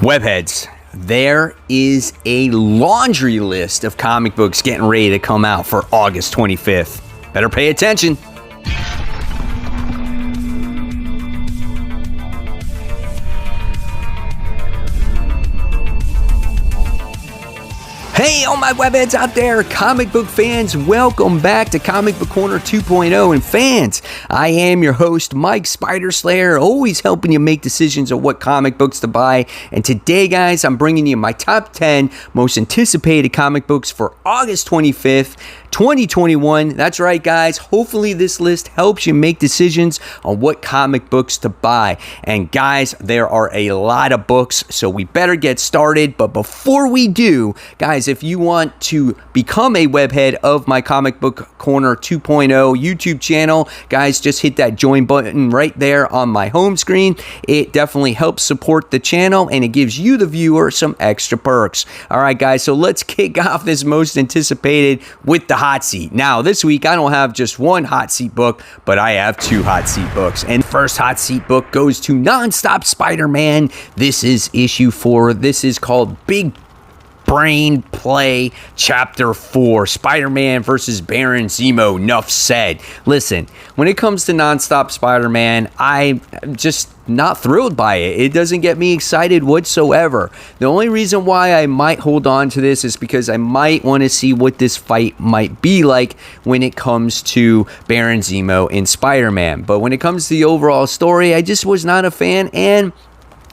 Webheads, there is a laundry list of comic books getting ready to come out for August 25th. Better pay attention. Hey, all my webheads out there, comic book fans, welcome back to Comic Book Corner 2.0. And fans, I am your host, Mike Spider Slayer, always helping you make decisions on what comic books to buy. And today, guys, I'm bringing you my top 10 most anticipated comic books for August 25th, 2021. That's right, guys. Hopefully this list helps you make decisions on what comic books to buy. And guys, there are a lot of books, so we better get started. But before we do, guys, if you want to become a webhead of my Comic Book Corner 2.0 YouTube channel, guys, just hit that join button right there on my home screen. It definitely helps support the channel and it gives you, the viewer, some extra perks. All right, guys, so let's kick off this most anticipated with the hot seat. Now, this week, I don't have just one hot seat book, but I have two hot seat books. And first hot seat book goes to Nonstop Spider-Man. This is issue 4. This is called Big Brain Play Chapter 4, Spider-Man versus Baron Zemo. Nuff said. Listen, when it comes to Nonstop Spider-Man, I'm just not thrilled by it. It doesn't get me excited whatsoever. The only reason why I might hold on to this is because I might want to see what this fight might be like when it comes to Baron Zemo and Spider-Man. But when it comes to the overall story, I just was not a fan. And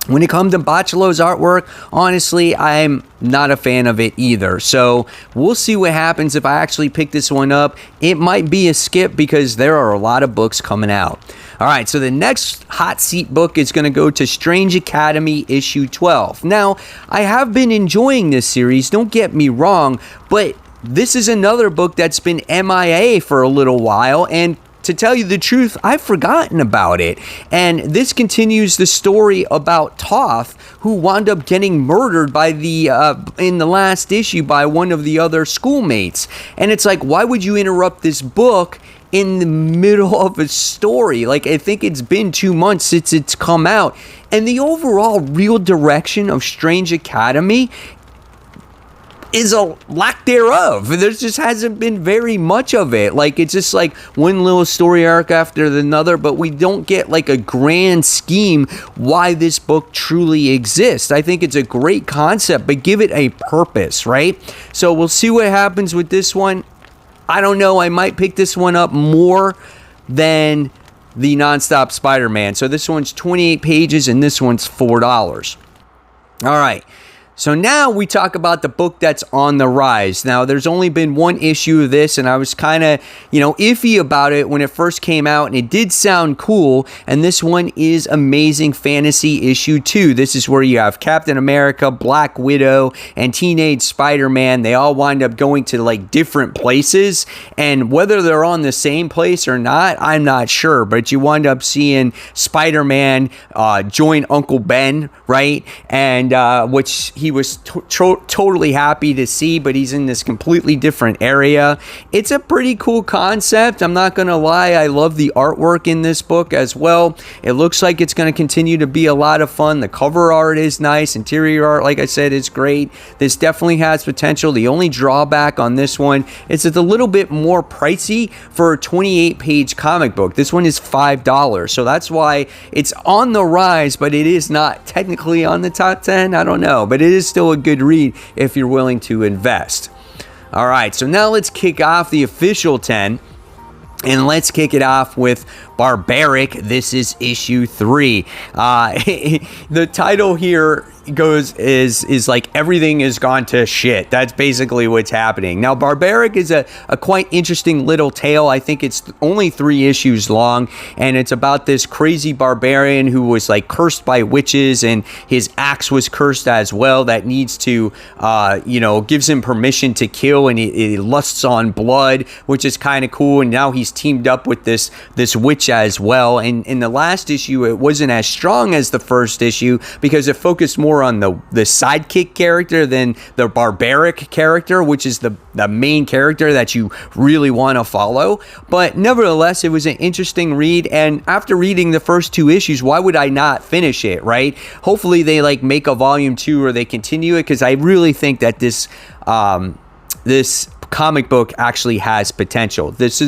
when it comes to Bachalo's artwork, honestly, I'm not a fan of it either. So we'll see what happens if I actually pick this one up. It might be a skip because there are a lot of books coming out. All right, so the next hot seat book is going to go to Strange Academy issue 12. Now, I have been enjoying this series, don't get me wrong, but this is another book that's been MIA for a little while, and to tell you the truth, I've forgotten about it. And this continues the story about Toth, who wound up getting murdered by in the last issue by one of the other schoolmates. And it's like, why would you interrupt this book in the middle of a story? Like, I think it's been 2 months since it's come out. And the overall real direction of Strange Academy is a lack thereof. There just hasn't been very much of it. Like, it's just like one little story arc after another, but we don't get like a grand scheme why this book truly exists. I think it's a great concept, but give it a purpose, right? So we'll see what happens with this one. I don't know. I might pick this one up more than the Nonstop Spider-Man. So this one's 28 pages and this one's $4. All right. So now we talk about the book that's on the rise. Now, there's only been one issue of this, and I was kind of, iffy about it when it first came out, and it did sound cool. And this one is Amazing Fantasy issue 2. This is where you have Captain America, Black Widow, and Teenage Spider-Man. They all wind up going to like different places, and whether they're on the same place or not, I'm not sure. But you wind up seeing Spider-Man join Uncle Ben, right? And which he was totally happy to see, but he's in this completely different area. It's a pretty cool concept. I'm not gonna lie, I love the artwork in this book as well. It looks like it's gonna continue to be a lot of fun. The cover art is nice. Interior art, like I said, is great. This definitely has potential. The only drawback on this one is it's a little bit more pricey for a 28-page comic book. This one is $5, so that's why it's on the rise, but it is not technically on the top 10. I don't know, but it is still a good read if you're willing to invest. All right, so now let's kick off the official 10, and let's kick it off with Barbarous. This is issue 3. The title here is like everything has gone to shit. That's basically what's happening. Now, Barbarous is a quite interesting little tale. I think it's only 3 issues long, and it's about this crazy barbarian who was like cursed by witches, and his axe was cursed as well. That needs to, gives him permission to kill, and he lusts on blood, which is kind of cool. And now he's teamed up with this witch as well. And in the last issue, it wasn't as strong as the first issue because it focused more on the sidekick character than the barbaric character, which is the main character that you really want to follow. But nevertheless, it was an interesting read. And after reading the first 2 issues, why would I not finish it, right? Hopefully they like make a volume 2 or they continue it, because I really think that this comic book actually has potential. This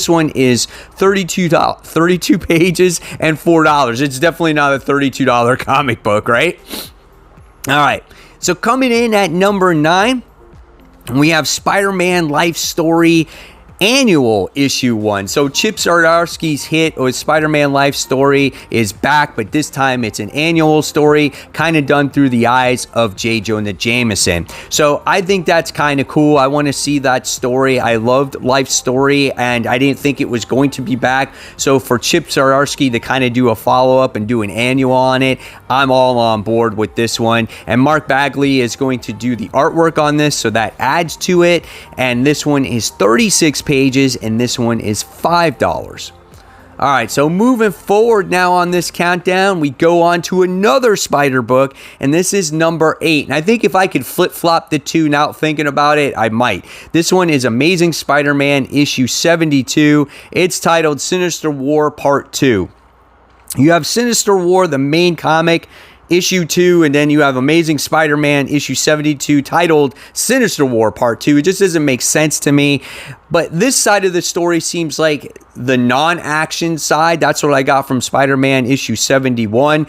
one is $32 pages and $4. It's definitely not a $32 comic book, right? All right. So coming in at number 9, we have Spider-Man Life Story Annual Issue 1. So Chip Zdarsky's hit with Spider-Man Life Story is back, but this time it's an annual story, kind of done through the eyes of J. Jonah Jameson. So I think that's kind of cool. I want to see that story. I loved Life Story, and I didn't think it was going to be back. So for Chip Zdarsky to kind of do a follow-up and do an annual on it, I'm all on board with this one. And Mark Bagley is going to do the artwork on this, so that adds to it. And this one is 36 pages, and this one is $5. All right, so moving forward now on this countdown, we go on to another Spider book, and this is number 8. And I think if I could flip-flop the two now thinking about it, I might. This one is Amazing Spider-Man issue 72. It's titled Sinister War Part 2. You have Sinister War, the main comic, issue 2, and then you have Amazing Spider-Man issue 72 titled Sinister War Part 2. It just doesn't make sense to me. But this side of the story seems like the non-action side. That's what I got from Spider-Man issue 71.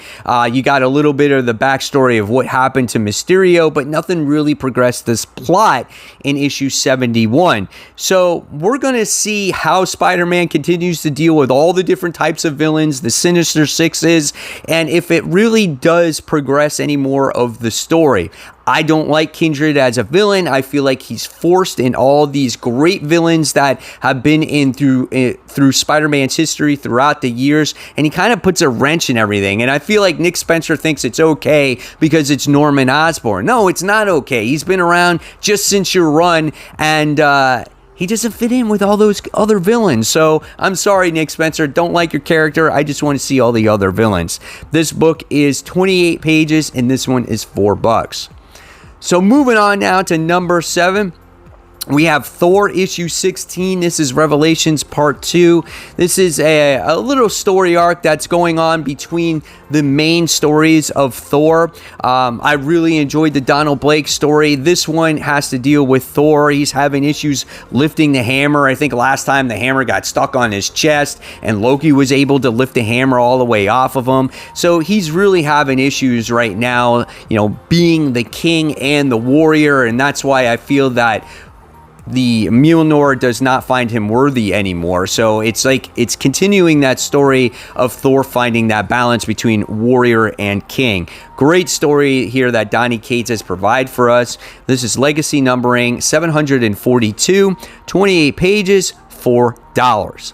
You got a little bit of the backstory of what happened to Mysterio, but nothing really progressed this plot in issue 71. So we're going to see how Spider-Man continues to deal with all the different types of villains, the Sinister Sixes, and if it really does progress any more of the story. I don't like Kindred as a villain. I feel like he's forced in all these great villains that have been in through Spider-Man's history throughout the years, and he kind of puts a wrench in everything. And I feel like Nick Spencer thinks it's okay because it's Norman Osborn. No, it's not okay. He's been around just since your run, and he doesn't fit in with all those other villains. So I'm sorry, Nick Spencer. Don't like your character. I just want to see all the other villains. This book is 28 pages, and this one is $4. So moving on now to number 7. We have Thor issue 16. This is Revelations Part 2. This is a little story arc that's going on between the main stories of Thor. I really enjoyed the Donald Blake story. This one has to deal with Thor. He's having issues lifting the hammer. I think last time the hammer got stuck on his chest, and Loki was able to lift the hammer all the way off of him. So he's really having issues right now, being the king and the warrior, and that's why I feel that the Mjolnir does not find him worthy anymore. So it's continuing that story of Thor finding that balance between warrior and king. Great story here that Donny Cates has provided for us. This is legacy numbering 742, 28 pages, $4.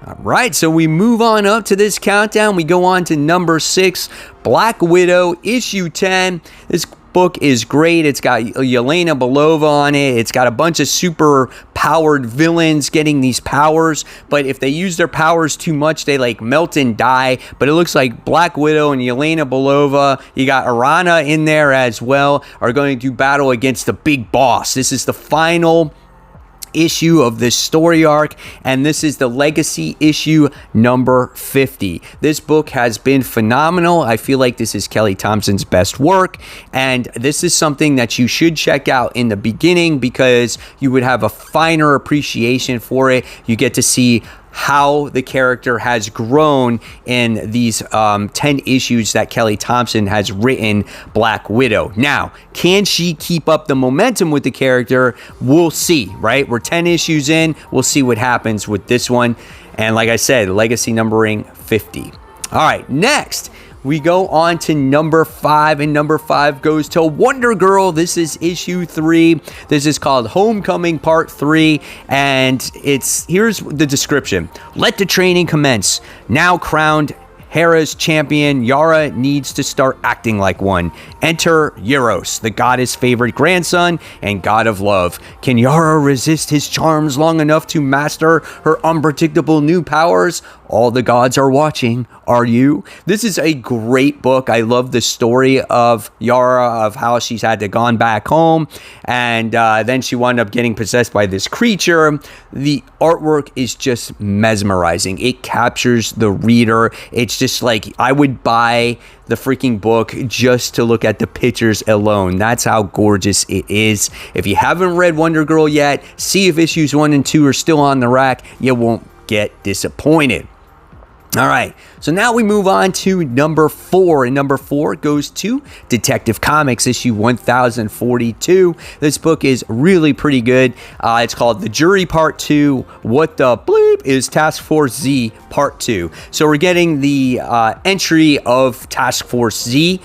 All right, so we move on up to this countdown. We go on to number 6, Black Widow, issue 10. This book is great. It's got Yelena Belova on it. It's got a bunch of super powered villains getting these powers, but if they use their powers too much, they melt and die. But it looks like Black Widow and Yelena Belova, you got Arana in there as well, are going to battle against the big boss. This is the final issue of this story arc, and this is the legacy issue number 50. This book has been phenomenal. I feel like this is Kelly Thompson's best work, and this is something that you should check out in the beginning because you would have a finer appreciation for it. You get to see how the character has grown in these 10 issues that Kelly Thompson has written Black Widow. Now, can she keep up the momentum with the character? We'll see, right? We're 10 issues in. We'll see what happens with this one. And like I said, legacy numbering 50. All right, next we go on to number 5, and number 5 goes to Wonder Girl. This is issue 3. This is called Homecoming Part 3, and here's the description. Let the training commence. Now crowned Hera's champion, Yara needs to start acting like one. Enter Euros, the goddess' favorite grandson and god of love. Can Yara resist his charms long enough to master her unpredictable new powers? All the gods are watching. Are you? This is a great book. I love the story of Yara, of how she's had to gone back home, and then she wound up getting possessed by this creature. The artwork is just mesmerizing. It captures the reader. It's just like I would buy the freaking book just to look at the pictures alone. That's how gorgeous it is. If you haven't read Wonder Girl yet, see if issues 1 and 2 are still on the rack. You won't get disappointed. All right, so now we move on to number 4, and number 4 goes to Detective Comics issue 1042. This book is really pretty good. It's called The Jury Part 2. What the bleep is Task Force Z Part 2? So we're getting the entry of Task Force Z,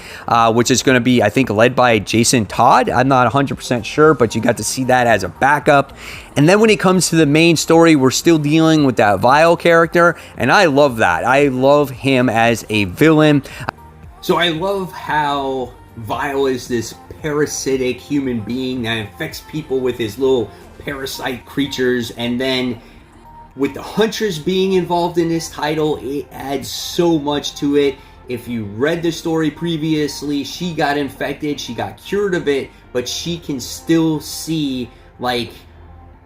which is going to be, I think, led by Jason Todd. I'm not 100% sure, but you got to see that as a backup. And then when it comes to the main story, we're still dealing with that Vile character, and I love that. I love him as a villain. So I love how Vile is this parasitic human being that infects people with his little parasite creatures, and then with the Huntress being involved in this title, it adds so much to it. If you read the story previously, she got infected, she got cured of it, but she can still see, like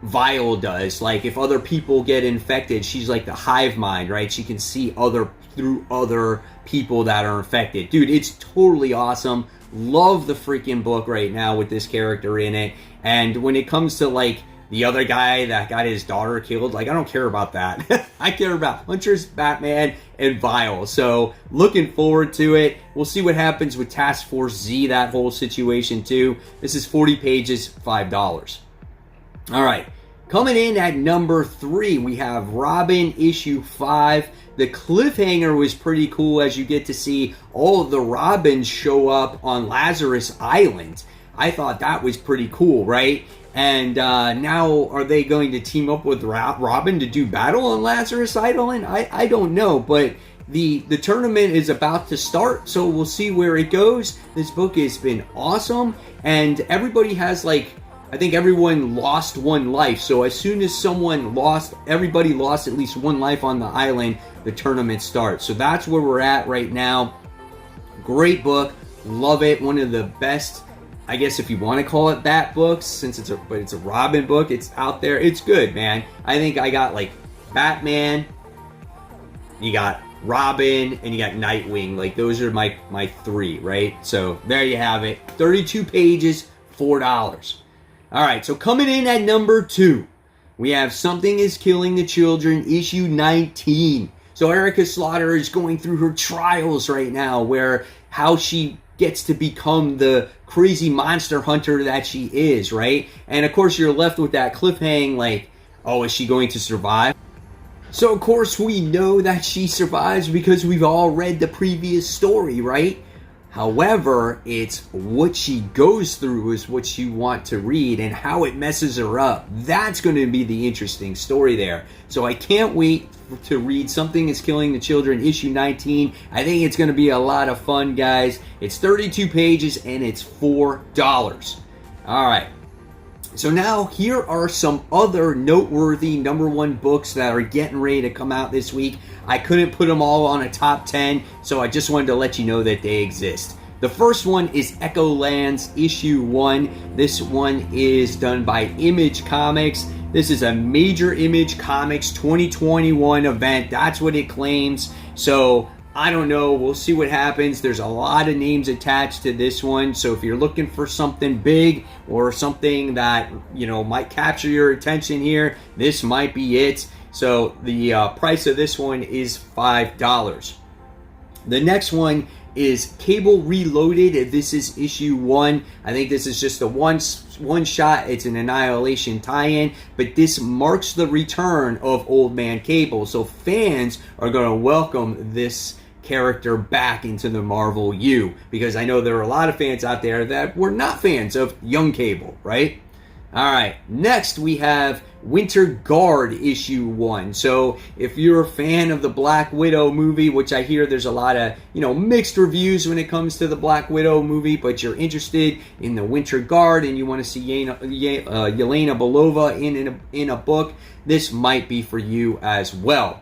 Vile does. Like, if other people get infected, she's like the hive mind, right? She can see through other people that are infected. Dude, it's totally awesome. Love the freaking book right now with this character in it. And when it comes to, like, the other guy that got his daughter killed, like, I don't care about that. I care about Huntress, Batman, and Vile. So, looking forward to it. We'll see what happens with Task Force Z, that whole situation, too. This is 40 pages, $5. All right, coming in at number 3, we have Robin issue 5. The cliffhanger was pretty cool as you get to see all of the Robins show up on Lazarus Island. I thought that was pretty cool, right? And now are they going to team up with Robin to do battle on Lazarus Island? I don't know, but the tournament is about to start, so we'll see where it goes. This book has been awesome, and everybody has, like, I think everyone lost one life. So as soon as everybody lost at least one life on the island, the tournament starts. So that's where we're at right now. Great book. Love it. One of the best, I guess, if you want to call it that, books, since it's a Robin book. It's out there. It's good, man. I think I got, like, Batman, you got Robin, and you got Nightwing. Like, those are my 3, right? So there you have it. 32 pages, $4. All right, so coming in at number 2, we have Something is Killing the Children, issue 19. So Erica Slaughter is going through her trials right now, where how she gets to become the crazy monster hunter that she is, right? And of course, you're left with that cliffhang, like, oh, is she going to survive? So of course, we know that she survives because we've all read the previous story, right? However, it's what she goes through is what you want to read, and how it messes her up. That's going to be the interesting story there. So I can't wait to read Something is Killing the Children, issue 19. I think it's going to be a lot of fun, guys. It's 32 pages, and it's $4. All right. So now, here are some other noteworthy number 1 books that are getting ready to come out this week. I couldn't put them all on a top 10, so I just wanted to let you know that they exist. The first one is Echolands issue 1. This one is done by Image Comics. This is a major Image Comics 2021 event. That's what it claims. So I don't know. We'll see what happens. There's a lot of names attached to this one. So if you're looking for something big or something that, might capture your attention here, this might be it. So the price of this one is $5. The next one is Cable Reloaded. This is issue 1. I think this is just a one shot. It's an Annihilation tie-in, but this marks the return of Old Man Cable. So fans are going to welcome this character back into the Marvel U, because I know there are a lot of fans out there that were not fans of young Cable, right? All right, next we have Winter Guard issue 1. So if you're a fan of the Black Widow movie, which I hear there's a lot of, mixed reviews when it comes to the Black Widow movie, but you're interested in the Winter Guard and you want to see Yelena Belova in a book, this might be for you as well.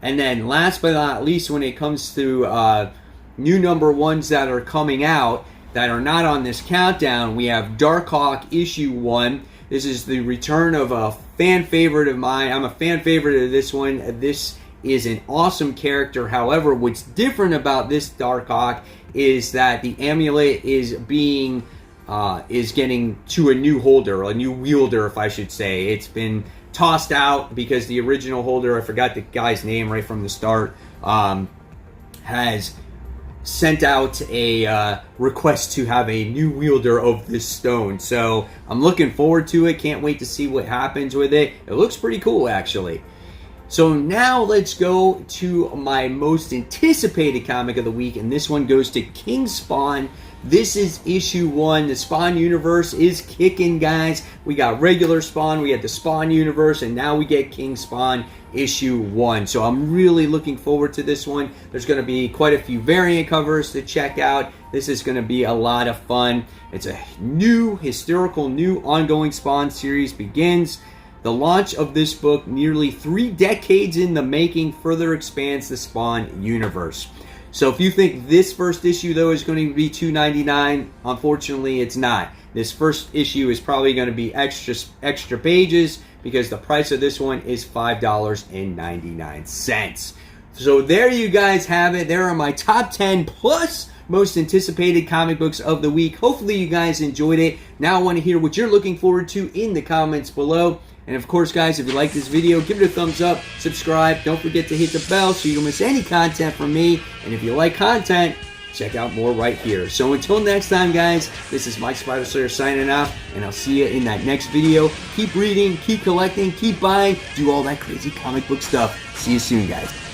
And then last but not least, when it comes to new number ones that are coming out that are not on this countdown, we have Darkhawk issue 1. This is the return of a fan favorite of mine. I'm a fan favorite of this one. This is an awesome character. However, what's different about this Darkhawk is that the amulet is getting to a new holder, a new wielder, if I should say. It's been tossed out because the original holder, I forgot the guy's name right from the start, has sent out a request to have a new wielder of this stone. So I'm looking forward to it. Can't wait to see what happens with it. It looks pretty cool, actually. So now let's go to my most anticipated comic of the week, and this one goes to King Spawn. This is issue 1. The Spawn universe is kicking, guys. We got regular Spawn, we had the Spawn universe, and now we get King Spawn issue 1. So I'm really looking forward to this one. There's going to be quite a few variant covers to check out. This is going to be a lot of fun. It's a new, historical, new ongoing Spawn series begins. The launch of this book, nearly 3 decades in the making, further expands the Spawn universe. So if you think this first issue, though, is going to be $2.99, unfortunately, it's not. This first issue is probably going to be extra pages because the price of this one is $5.99. So there you guys have it. There are my top 10 plus most anticipated comic books of the week. Hopefully you guys enjoyed it. Now I want to hear what you're looking forward to in the comments below. And of course, guys, if you like this video, give it a thumbs up, subscribe. Don't forget to hit the bell so you don't miss any content from me. And if you like content, check out more right here. So until next time, guys, this is Mike Spider Slayer signing off, and I'll see you in that next video. Keep reading, keep collecting, keep buying, do all that crazy comic book stuff. See you soon, guys.